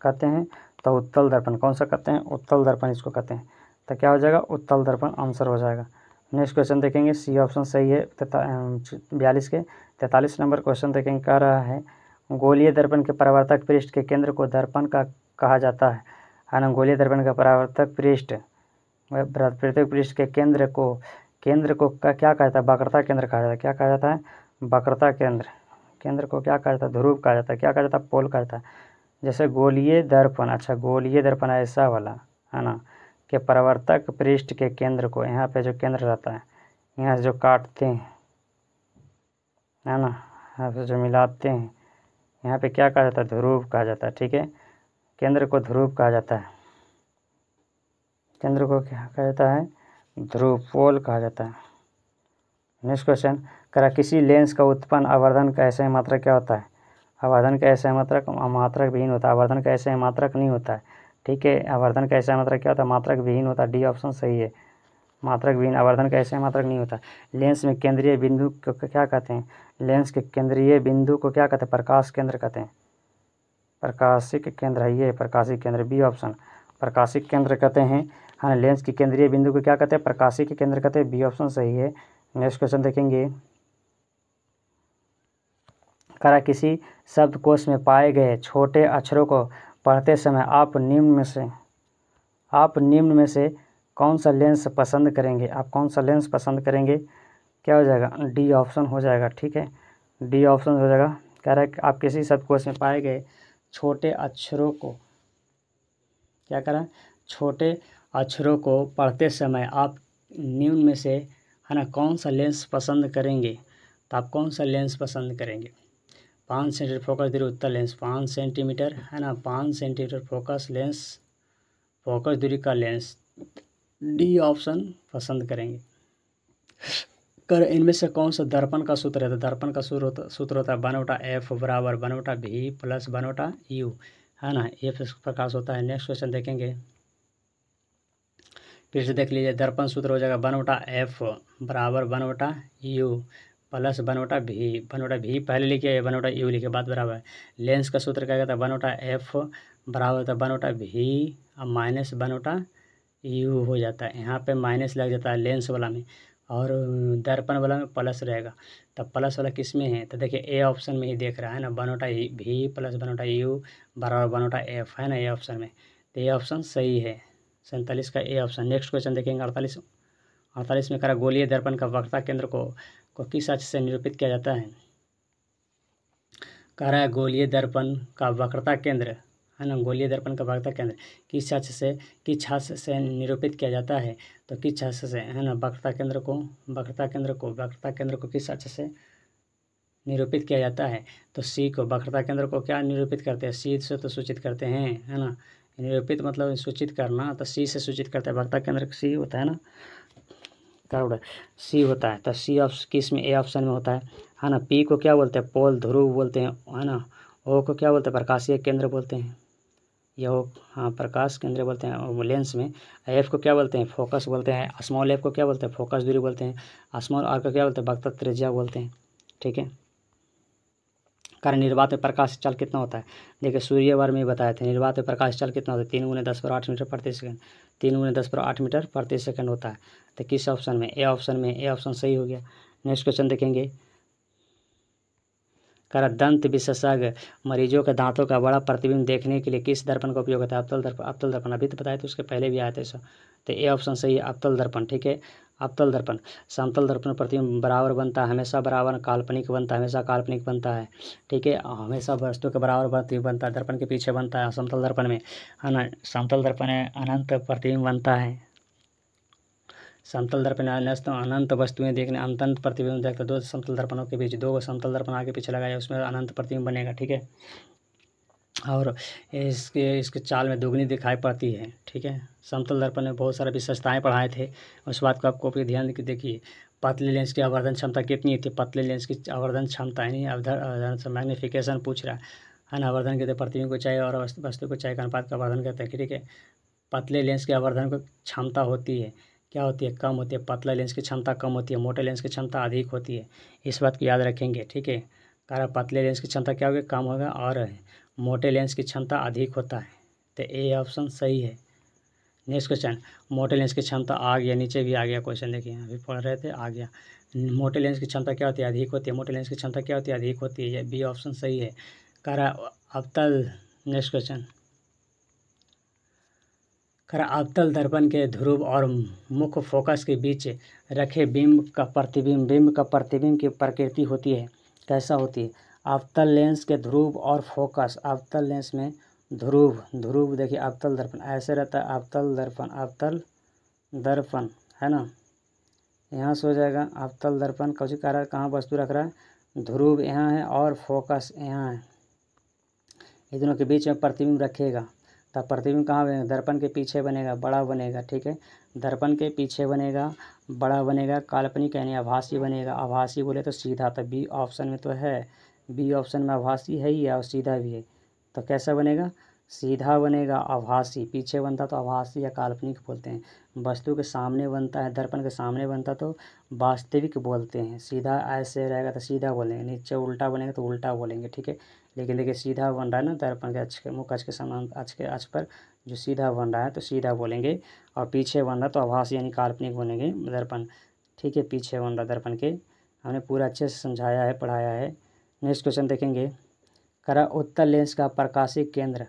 कहते हैं, तो उत्तल दर्पण। कौन सा कहते हैं, उत्तल दर्पण इसको कहते हैं। तो क्या हो जाएगा, उत्तल दर्पण आंसर हो जाएगा। नेक्स्ट क्वेश्चन देखेंगे, सी ऑप्शन सही है। 42 के 43 नंबर क्वेश्चन देखेंगे, कह रहा है गोलीय दर्पण के परावर्तक पृष्ठ के केंद्र को दर्पण का कहा जाता है ना। गोलीय दर्पण का परावर्तक पृष्ठ, प्रत्येक पृष्ठ के केंद्र को क्या कहा जाता है, वक्रता केंद्र कहा जाता है। क्या कहा जाता है, वक्रता केंद्र। केंद्र को क्या कहा जाता है, ध्रुव कहा जाता है। क्या कहा जाता है, पोल कहा जाता है। जैसे गोलीय दर्पण, अच्छा गोलीय दर्पण ऐसा वाला, है ना, के परावर्तक पृष्ठ के केंद्र को, यहाँ पे जो केंद्र रहता है, यहाँ से जो काटते हैं, है ना, यहाँ से जो मिलाते हैं, यहाँ पे क्या कहा जाता है, ध्रुव कहा जाता है, ठीक है। केंद्र को ध्रुव कहा जाता है, केंद्र को क्या कहा जाता है, ध्रुव, पोल कहा जाता है। नेक्स्ट क्वेश्चन, करा किसी लेंस का उत्पन्न आवर्धन का ऐसा मात्रक क्या होता है। आवर्धन का ऐसा मात्रक मात्रक विहीन होता है, आवर्धन का ऐसा मात्रक नहीं होता है, ठीक है। आवर्धन का ऐसा मात्रक क्या होता है, मात्रक विहीन होता है। डी ऑप्शन सही है, मात्रक विहीन, आवर्धन का ऐसा मात्रक नहीं होता। लेंस में केंद्रीय बिंदु को क्या कहते हैं, लेंस के केंद्रीय बिंदु को क्या कहते हैं, प्रकाश केंद्र कहते हैं। प्रकाशिक केंद्र है ये, प्रकाशिक केंद्र, बी ऑप्शन, प्रकाशिक केंद्र कहते हैं। हाँ, लेंस के केंद्रीय बिंदु को क्या कहते हैं, प्रकाशिक केंद्र कहते हैं, बी ऑप्शन सही है। नेक्स्ट क्वेश्चन देखेंगे, करा किसी शब्दकोश में पाए गए छोटे अक्षरों को पढ़ते समय आप निम्न में से कौन सा लेंस पसंद करेंगे। आप कौन सा लेंस पसंद करेंगे, क्या हो जाएगा, डी ऑप्शन हो जाएगा, ठीक है, डी ऑप्शन हो जाएगा। कह रहा है कि आप किसी शब्दकोश में पाए गए छोटे अक्षरों को, क्या कह रहा है, छोटे अक्षरों को पढ़ते समय आप निम्न में से, है ना, कौन सा लेंस पसंद करेंगे। तो आप कौन सा लेंस पसंद करेंगे, 5 सेंटीमीटर फोकस दूरी उत्तल लेंस, 5 सेंटीमीटर, है ना, 5 सेंटीमीटर फोकस लेंस, फोकस दूरी का लेंस, डी ऑप्शन पसंद करेंगे। कर इनमें से कौन सा दर्पण का सूत्र है, तो दर्पण का सूत्र होता है 1/f बराबर 1/v प्लस 1/u, है ना, ये प्रकाश होता है। नेक्स्ट क्वेश्चन देखेंगे, फिर से देख लीजिए, दर्पण सूत्र हो जाएगा 1/f बराबर 1/u प्लस 1/v, 1/v पहले लिखिए, 1/u लिखिए, बात बराबर है। लेंस का सूत्र क्या कहता है, 1/f बराबर होता है 1/v माइनस 1/u हो जाता है। यहाँ पे माइनस लग जाता है लेंस वाला में, और दर्पण वाला में प्लस रहेगा। तब प्लस वाला किस में है, तो देखिए ए ऑप्शन में ही देख रहा है ना, 1/v प्लस 1/u बराबर 1/f, है ना, ए ऑप्शन में। तो ये ऑप्शन सही है, 47 का ए ऑप्शन। नेक्स्ट क्वेश्चन देखेंगे 48 में करा गोलीय दर्पण का वक्रता केंद्र को किस अक्ष से निरूपित किया जाता है। कह रहा है गोलीय दर्पण का वक्रता केंद्र, है ना, गोलीय दर्पण का वक्रता केंद्र किस अक्ष से निरूपित किया जाता है। तो किस अक्ष से, है ना, वक्रता केंद्र को किस अक्ष से निरूपित किया जाता है। तो सी को, वक्रता केंद्र को क्या निरूपित करते हैं, सी से तो सूचित करते हैं, है ना, निरूपित मतलब सूचित करना, तो सी से सूचित करते हैं, वक्रता केंद्र सी होता है ना। करोड़। सी होता है, तो सी ऑप्शन किस में, ए ऑप्शन में होता है ना। पी को क्या बोलते हैं, पोल ध्रुव बोलते हैं, है ना। ओ को क्या बोलते हैं, प्रकाशीय केंद्र बोलते हैं, या वो हाँ प्रकाश केंद्र बोलते हैं लेंस में। एफ को क्या बोलते हैं, फोकस बोलते हैं। स्मॉल एफ को क्या बोलते हैं, फोकस दूरी बोलते हैं। स्मॉल आर को क्या बोलते हैं, वक्रता त्रिज्या बोलते हैं, ठीक है। कारण निर्वात में प्रकाश चाल कितना होता है, देखिए सूर्यवार में ही बताए थे, निर्वात में प्रकाश चाल कितना होता है, 3 × 10⁸ मीटर प्रति सेकंड, 3 × 10⁸ मीटर प्रति सेकंड होता है। तो किस ऑप्शन में, ए ऑप्शन में, ए ऑप्शन सही हो गया। नेक्स्ट क्वेश्चन देखेंगे, करा दंत विशेषज्ञ मरीजों के दांतों का बड़ा प्रतिबिंब देखने के लिए किस दर्पण का उपयोग होता है, अवतल दर्पण। अवतल दर्पण अभी तो बताया तो उसके पहले भी आया था ऐसा, तो ए ऑप्शन सही है, अवतल दर्पण, ठीक है। अवतल दर्पण, समतल दर्पण प्रतिबिंब बराबर बनता है, हमेशा बराबर, काल्पनिक बनता है, हमेशा काल्पनिक बनता है, ठीक है। हमेशा वस्तु के बराबर प्रतिबिंब बनता है, दर्पण के पीछे बनता है समतल दर्पण में, है ना। समतल दर्पण में अनंत प्रतिबिंब बनता है, समतल दर्पण अनंत वस्तुएं देखने, अनंत प्रतिबिंब देखते, दो समतल दर्पणों के बीच 2 समतल दर्पण आगे पीछे लगाया, उसमें अनंत प्रतिबिंब बनेगा, ठीक है। और इसके चाल में दुगनी दिखाई पड़ती है, ठीक है। समतल दर्पण में बहुत सारी विशेषताएं पढ़ाए थे, उस बात को आपको भी ध्यान देकर देखिए। पतले लेंस की आवर्धन क्षमता कितनी थी, पतले लेंस की आवर्धन क्षमता यानी मैग्नीफिकेशन पूछ रहा है ना। आवर्धन कहते हैं प्रतिबिंब को चाहे और वस्तु को चाहे का अनुपात का आवर्धन कहते हैं, ठीक है। पतले लेंस की आवर्धन को क्षमता होती है, क्या होती है, कम होती है। पतला लेंस की क्षमता कम होती है, मोटे लेंस की क्षमता अधिक होती है, इस बात को याद रखेंगे, ठीक है। कारण पतले लेंस की क्षमता क्या होगी, कम होगा, और मोटे लेंस की क्षमता अधिक होता है, तो ए ऑप्शन सही है। नेक्स्ट क्वेश्चन, मोटे लेंस की क्षमता आ गया, नीचे भी आ गया क्वेश्चन, देखिए अभी पढ़ रहे थे आ गया। मोटे लेंस की क्षमता क्या होती है, अधिक होती है, मोटे लेंस की क्षमता क्या होती है, अधिक होती है, ये बी ऑप्शन सही है। कारण अवतल, नेक्स्ट क्वेश्चन, अवतल दर्पण के ध्रुव और मुख्य फोकस के बीच रखे बिंब का प्रतिबिंब की प्रकृति होती है, कैसा होती है। अवतल लेंस के ध्रुव और फोकस, अवतल लेंस में ध्रुव देखिए, अवतल दर्पण ऐसे रहता है, अवतल दर्पण है ना। यहाँ से हो जाएगा अवतल दर्पण, कौन सी कारण कहाँ वस्तु रख रहा है, ध्रुव यहाँ है और फोकस यहाँ है, इन दोनों के बीच में प्रतिबिंब रखेगा, तब प्रतिबिंब कहाँ बनेगा, दर्पण के पीछे बनेगा, बड़ा बनेगा, ठीक है। दर्पण के पीछे बनेगा, बड़ा बनेगा, काल्पनिक यानी आभासी बनेगा। आभासी बोले तो सीधा, तो बी ऑप्शन में तो है, बी ऑप्शन में आभासी है ही और सीधा भी है, तो कैसा बनेगा, सीधा बनेगा, आभासी। पीछे बनता तो आभासी या काल्पनिक बोलते हैं, वस्तु के सामने बनता है, दर्पण के सामने बनता तो वास्तविक बोलते हैं। सीधा ऐसे रहेगा तो सीधा बोलेंगे, नीचे उल्टा बनेगा तो उल्टा बोलेंगे, ठीक है। लेकिन देखिए सीधा बन रहा है ना, दर्पण के अक्ष के मुख्य अक्ष के समान अक्ष के अक्ष पर जो सीधा बन रहा है तो सीधा बोलेंगे, और पीछे बन रहा तो आभासी यानी काल्पनिक बनेंगे दर्पण, ठीक है। पीछे बन रहा दर्पण के, हमने पूरा अच्छे से समझाया है, पढ़ाया है। नेक्स्ट क्वेश्चन देखेंगे, उत्तल लेंस का प्रकाशिक केंद्र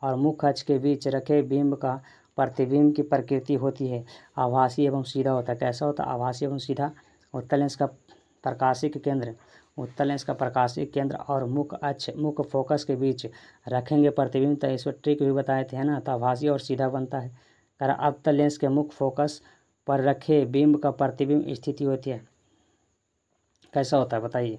और मुख्य अक्ष के बीच रखे बिंब का प्रतिबिंब की प्रकृति होती है, आभासी एवं सीधा होता है, कैसा होता है, आभासी एवं सीधा। उत्तल लेंस का प्रकाशिक केंद्र, उत्तल लेंस का प्रकाशिक केंद्र और मुख्य फोकस के बीच रखेंगे प्रतिबिंब, तो इसमें ट्रिक भी बताए थे, है ना, तो आभासी और सीधा बनता है। अवतल लेंस के मुख्य फोकस पर रखे बिंब का प्रतिबिंब स्थिति होती है, कैसा होता है बताइए,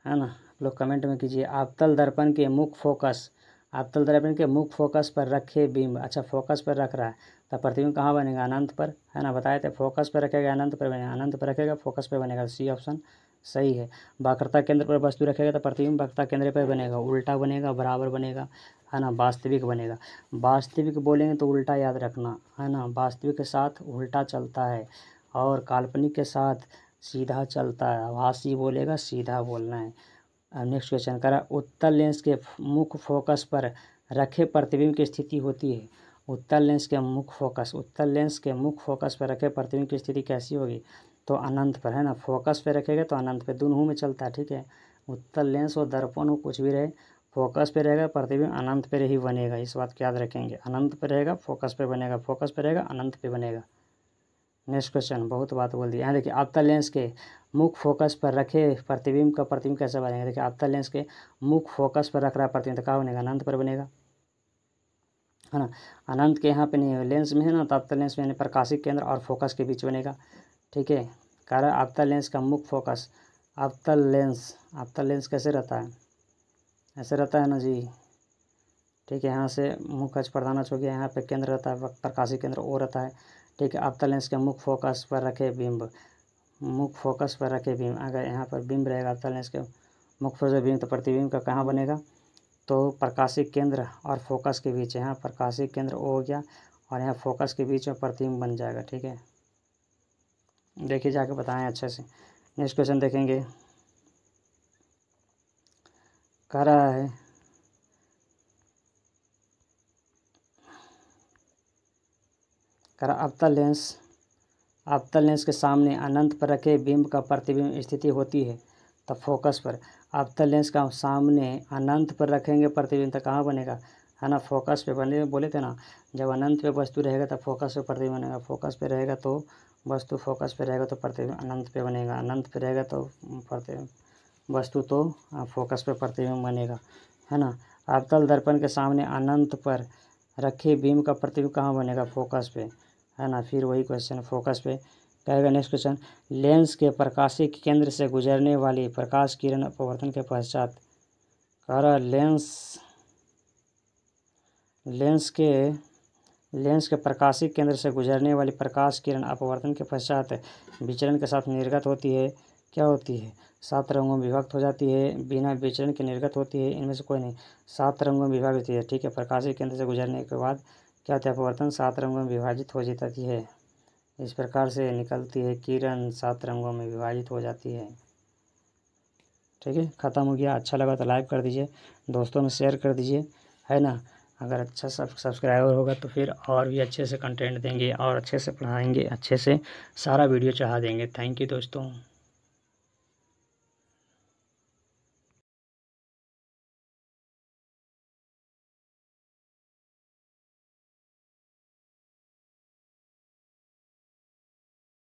है ना, लोग कमेंट में कीजिए। अवतल दर्पण के मुख्य फोकस, अवतल दर्पण के मुख्य फोकस पर रखे बिंब, अच्छा फोकस पर रख रहा है, तो प्रतिबिंब कहाँ बनेगा, अनंत पर, है ना, बताए थे। फोकस पर रखेगा अनंत पर बनेगा, अनंत पर रखेगा फोकस पर बनेगा, सी ऑप्शन सही है। वक्रता केंद्र पर वस्तु रखेगा तो प्रतिबिंब वक्रता केंद्र पर बनेगा, उल्टा बनेगा, बराबर बनेगा, है ना, वास्तविक बनेगा। वास्तविक बोलेंगे तो उल्टा याद रखना, है ना, वास्तविक के साथ उल्टा चलता है और काल्पनिक के साथ सीधा चलता है, आभासी बोलेगा, सीधा बोलना है। नेक्स्ट क्वेश्चन करा, उत्तल लेंस के मुख्य फोकस पर रखे प्रतिबिंब की स्थिति होती है, उत्तल लेंस के मुख्य फोकस पर रखे प्रतिबिंब की स्थिति कैसी होगी, तो अनंत पर, है ना, फोकस पे रखेगा तो अनंत पे, दोनों में चलता है, ठीक है। उत्तल लेंस हो, दर्पण हो, कुछ भी रहे, फोकस पे रहेगा प्रतिबिंब अनंत पे ही बनेगा, इस बात को याद रखेंगे। अनंत पे रहेगा फोकस पे बनेगा, फोकस पे रहेगा अनंत पे बनेगा। नेक्स्ट क्वेश्चन, बहुत बात बोल दी। यहाँ देखिए, अवतल लेंस के मुख्य फोकस पर रखे प्रतिबिंब का प्रतिबिंब कैसे बनेगा, देखिए अवतल लेंस के मुख्य फोकस पर रख रहा है प्रतिबिंब, तो क्या बनेगा, अनंत पर बनेगा, है ना। अनंत के यहाँ पे नहीं है, लेंस में है ना, तो अवतल लेंस में यानी प्रकाशिक केंद्र और फोकस के बीच बनेगा, ठीक है। कारण अवतल लेंस का मुख्य फोकस, अवतल लेंस कैसे रहता है, ऐसे रहता है ना जी, ठीक है। यहाँ से मुख्य अक्ष प्रधान अक्ष हो गया, यहाँ पे केंद्र रहता है, प्रकाशिक केंद्र ओ रहता है, ठीक है। अवतल लेंस के मुख्य फोकस पर रखे बिंब, मुख्य फोकस पर रखे बिंब, अगर यहाँ पर बिंब रहेगा अवतल लेंस के मुख्य फोकस बिंब, तो प्रतिबिंब का कहाँ बनेगा, तो प्रकाशीय केंद्र और फोकस के बीच, यहाँ प्रकाशीय केंद्र ओ हो गया और यहाँ फोकस के बीच में प्रतिबिंब बन जाएगा। ठीक है, देखिए जाके बताएं अच्छे से। नेक्स्ट क्वेश्चन देखेंगे, कह रहा है अवतल लेंस के सामने अनंत पर रखे बिंब का प्रतिबिंब स्थिति होती है तो फोकस पर। अवतल लेंस का सामने अनंत पर रखेंगे प्रतिबिंब तो कहाँ बनेगा, है ना, फोकस पे बने, बोले थे ना, जब अनंत पे वस्तु रहेगा तो फोकस पे प्रतिबिंब बनेगा, फोकस पे रहेगा तो वस्तु, फोकस पे रहेगा तो प्रतिबिंब अनंत पे बनेगा, अनंत पे रहेगा तो प्रतिबिंब वस्तु तो फोकस पे प्रतिबिंब बनेगा, है ना। अवतल दर्पण के सामने अनंत पर रखे बिंब का प्रतिबिंब कहाँ बनेगा, फोकस पे, है ना। फिर वही क्वेश्चन फोकस पे कहेगा। नेक्स्ट क्वेश्चन, लेंस के प्रकाशीय केंद्र से गुजरने वाली प्रकाश किरण अपवर्तन के पश्चात, कह रहा लेंस के प्रकाशीय केंद्र से गुजरने वाली प्रकाश किरण अपवर्तन के पश्चात विचलन के साथ निर्गत होती है, क्या होती है, 7 रंगों में विभक्त हो जाती है, बिना विचलन के निर्गत होती है, इनमें से कोई नहीं, 7 रंगों में विभाजित होती है। ठीक है, प्रकाशीय केंद्र से गुजरने के बाद क्या होता है, अपवर्तन 7 रंगों में विभाजित हो जाती है, इस प्रकार से निकलती है किरण 7 रंगों में विभाजित हो जाती है। ठीक है, ख़त्म हो गया। अच्छा लगा तो लाइक कर दीजिए, दोस्तों में शेयर कर दीजिए, है ना। अगर अच्छा सब्सक्राइबर होगा तो फिर और भी अच्छे से कंटेंट देंगे और अच्छे से पढ़ाएंगे, अच्छे से सारा वीडियो चढ़ा देंगे। थैंक यू दोस्तों।